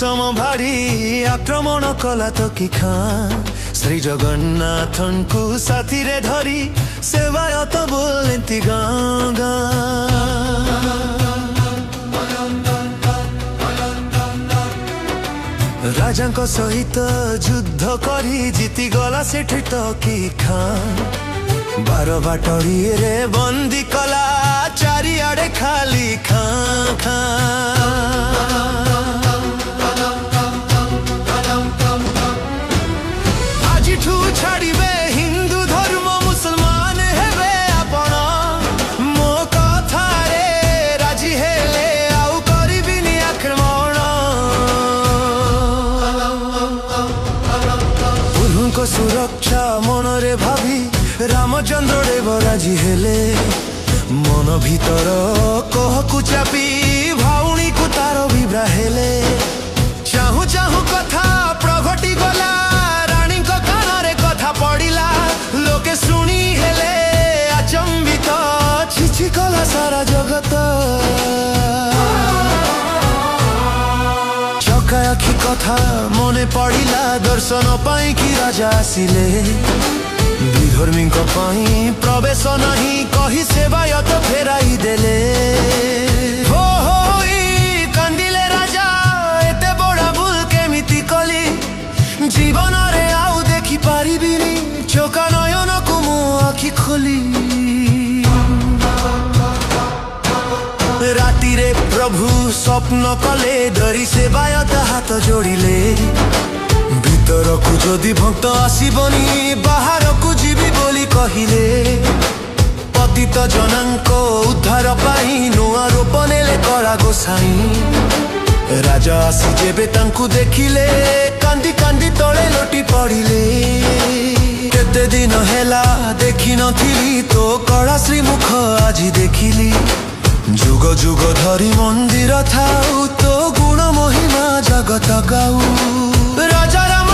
विषम भारी आक्रमण कला तो कि खां श्री जगन्नाथन को साथी रे धरी सेवायत बोलती गाँ गाँ राजा सहित युद्ध करी जीति गला सेठी तो कि खां 12 बाटड़ी रे बंदी कला चारिआडे खाली खां खां आजिठू छाड़िबे हिंदू धर्म मुसलमान हेबे आपण मो कथा रे राजी हेले आउ करिबिनी आक्रमण पुरुको सुरक्षा मनरे भाभी रामचंद्र देव राजी हेले मन भीतर कहकु चापी भाउणी को तार विभ्रा हेले चाहू चाहू कथा प्रगटी गला रानी को कान रे कथा पड़िला लोके सुनी हेले अचंबित छिछि कला सारा जगत चका आखि कथा मने पड़िला दर्शन पाई कि राजा आसिले विधर्मी प्रवेश नहीं कही सेवायत फेराई देले हो कांदिले राजा एते बड़ा भूल केमिति कली जीवन रे आउ देखि पारिबिनी चोका नयन को मो आखि खोली राति रे प्रभु स्वप्न कले धरी सेवायत हाथ जोड़िले भीतर को जदि भक्त आसबनी बाहर को जीवी बोली कहिले पतित जनांको उद्धार पाई नुआ रूप नेले करा गोसाई राजा आसी जेबे तांकु देखिले कांदी कांदी तले लोटी पड़िले केते दिन हेला देखि नथिली तो कड़ा श्रीमुख आज देखिली जुग जुग धरी मंदिर थाउ तो गुण महिमा जगत गाऊ राजा राम